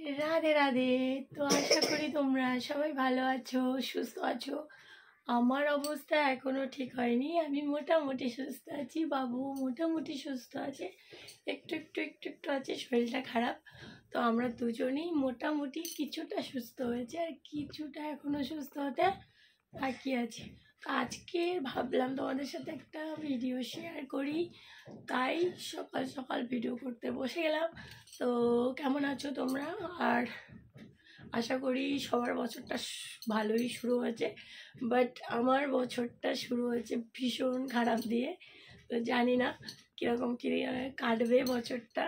রাধে রাধে। তো আশা করি তোমরা সবাই ভালো আছো, সুস্থ আছো। আমার অবস্থা এখনো ঠিক হয়নি, আমি মোটামুটি সুস্থ আছি, বাবু মোটামুটি সুস্থ আছে, একটু একটু একটু একটু আছে শরীরটা খারাপ। তো আমরা দুজনেই মোটামুটি কিছুটা সুস্থ হয়েছে আর কিছুটা এখনো সুস্থ হতে বাকি আছে। তো আজকে ভাবলাম তোমাদের সাথে একটা ভিডিও শেয়ার করি, তাই সকাল সকাল ভিডিও করতে বসে গেলাম। তো কেমন আছো তোমরা? আর আশা করি সবার বছরটা ভালোই শুরু হয়েছে, বাট আমার বছরটা শুরু হয়েছে ভীষণ খারাপ দিয়ে। তো জানি না কীরকম কী কাটবে বছরটা।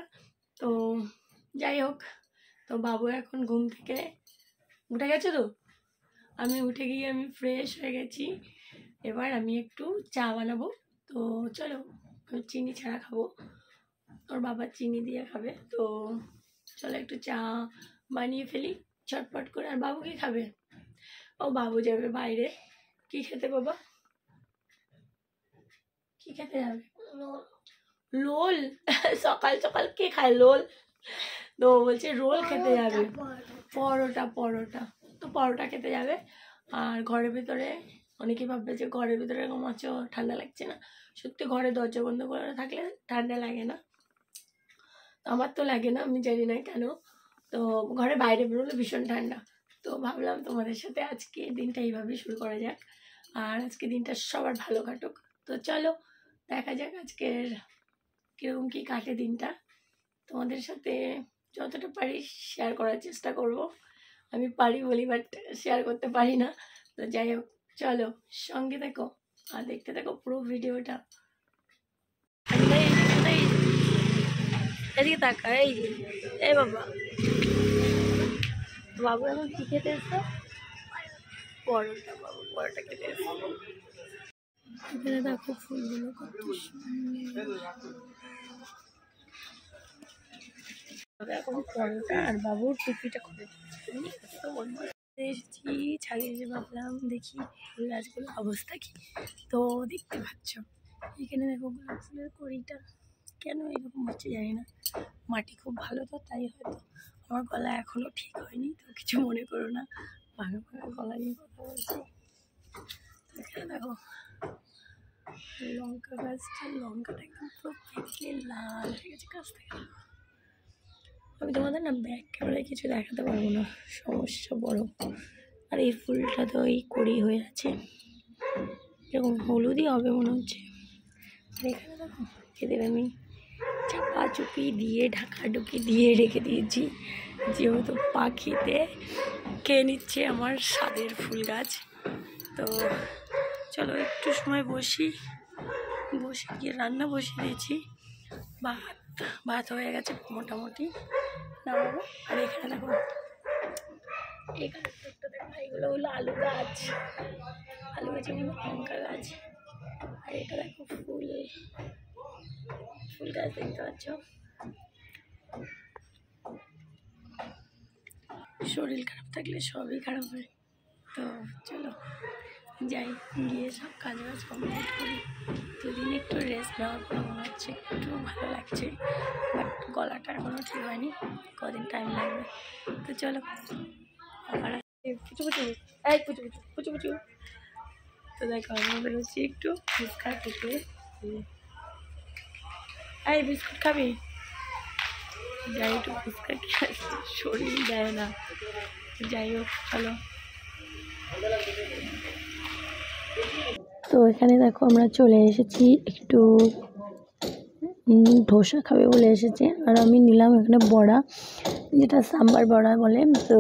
তো যাই হোক, তো বাবু এখন ঘুম থেকে উঠে গেছে। তো আমি উঠে গিয়ে আমি ফ্রেশ হয়ে গেছি, এবার আমি একটু চা বানাবো। তো চলো, আমি চিনি ছাড়া খাবো, ওর বাবা চিনি দিয়ে খাবে। তো চলো একটু চা বানিয়ে ফেলি চটপট করে। আর বাবু কি খাবে? ও বাবু যাবে বাইরে। কি খেতে বাবা? কি খেতে যাবে? লোল? সকাল সকাল কে খায় লোল? তো বলছে রোল খেতে যাবে। পরোটা পরোটা তো পরোটা খেতে যাবে। আর ঘরের ভিতরে অনেকে ভাববে যে ঘরের ভিতরে এরকম আছো, ঠান্ডা লাগছে না। সত্যি ঘরে দরজা বন্ধ করে থাকলে ঠান্ডা লাগে না, আমার তো লাগে না, আমি জানি না কেন। তো ঘরে বাইরে বেরোলে ভীষণ ঠান্ডা। তো ভাবলাম তোমাদের সাথে আজকে দিনটা এইভাবেই শুরু করা যাক, আর আজকে দিনটা সবার ভালো কাটুক। তো চলো দেখা যাক আজকের কীরকম কী কাটে দিনটা। তোমাদের সাথে যতটা পারি শেয়ার করার চেষ্টা করব। আমি পারি বলি, বাট শেয়ার করতে পারি না। তো যাই হোক, চলো সঙ্গে দেখো আর দেখতে থাকো পুরো ভিডিওটা। এদিকে তাকা, এই বাবা, বাবু এখন কি খেতে এসছো? পরোটা। বাবু পরোটা খেতে এসছো। এখানে দেখো ফুলগুলো কত সুন্দর। এখন পরোটা আর বাবুর টুপিটা করে এসেছি ছাদে এসে ভাবলাম দেখি ফুল গাছগুলোর অবস্থা কি। তো দেখতে পাচ্ছ এখানে দেখো গোলাপ ফুলের কড়িটা কেন এরকম হচ্ছে জানি না, মাটি খুব ভালো তো তাই হয়তো। আমার গলা এখনো ঠিক হয়নি, তো কিছু মনে করো না, ভাঙা ভাঙা গলা নিয়ে কথা বলছি। এখানে দেখো লঙ্কা গাছটা, লঙ্কাটা একদম পুরো পেকে লাল হয়ে গেছে গাছ থেকে। আমি তোমাদের না ব্যাক ক্যামেরায় কিছু দেখাতে পারবো না, সমস্যা বড়। আর এই ফুলটা তো এই কড়ি হয়ে আছে, এরকম হলুদই হবে মনে হচ্ছে। আর এখানে দেখো এদের আমি চাপা চুপি দিয়ে ঢাকাঢুকি দিয়ে রেখে দিয়েছি, যেহেতু পাখিতে খেয়ে নিচ্ছে আমার স্বাদের ফুল গাছ। তো চলো একটু সময় বসে গিয়ে রান্না বসিয়ে দিয়েছি। ভাত হয়ে গেছে মোটামুটি, নামাবো। আর এখানে দেখো এখানে দেখো এগুলো হলো আলু গাছ, আলু গাছের মধ্যে লঙ্কা গাছ। আর এটা দেখো ফুল গাছ দেখতে পাচ্ছ। শরীর খারাপ থাকলে সবই খারাপ হয়। তো চলো যাই, গিয়ে সব কাজ বাজ কমপ্লিট করি। দুদিন একটু রেস্ট নেওয়ার পর মনে হচ্ছে একটু ভালো লাগছে, বাট গলাটা এখনও ঠিক হয়নি, কদিন টাইম লাগবে। তো চলো আবার পুচু পুচু, এই পুচু পুচু পুচু পুচু। তো দেখো আমরা বেরোচ্ছি একটু ফুচকা খেতে। এই বিস্কুট খাবি? যাই একটু ফুচকা খেয়ে আসছি, শরীর দেয় না। যাই হোক চলো। তো এখানে দেখো আমরা চলে এসেছি, একটু ধোসা খাবে বলে এসেছে। আর আমি নিলাম এখানে বড়া, যেটা সাম্বার বড়া বলে। তো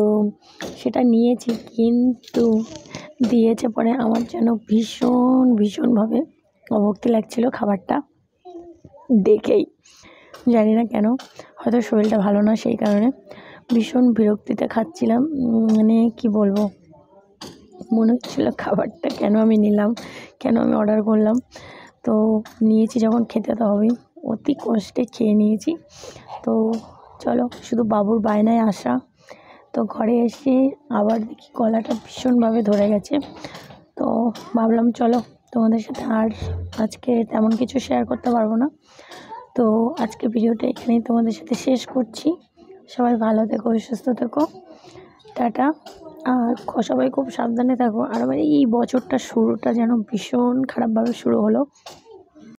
সেটা নিয়েছি, কিন্তু দিয়েছে পরে আমার যেন ভীষণভাবে অভক্তি লাগছিল খাবারটা দেখেই, জানি না কেন, হয়তো শরীরটা ভালো না সেই কারণে ভীষণ বিরক্তিতে খাচ্ছিলাম। মানে কি বলবো, মনে হচ্ছিলো খাবারটা কেন আমি নিলাম, কেন আমি অর্ডার করলাম। তো নিয়েছি যখন খেতে তো হবেই, অতি কষ্টে খেয়ে নিয়েছি। তো চলো, শুধু বাবুর বায়নায় আসা। তো ঘরে এসে আবার দেখি গলাটা ভীষণভাবে ধরে গেছে। তো ভাবলাম চলো তোমাদের সাথে আর আজকে তেমন কিছু শেয়ার করতে পারবো না। তো আজকে ভিডিওটা এখানেই তোমাদের সাথে শেষ করছি। সবাই ভালো থেকো, সুস্থ থেকো, টাটা। আর সবাই খুব সাবধানে থাকো। আর আমার এই বছরটা শুরুটা যেন ভীষণ খারাপভাবে শুরু হলো।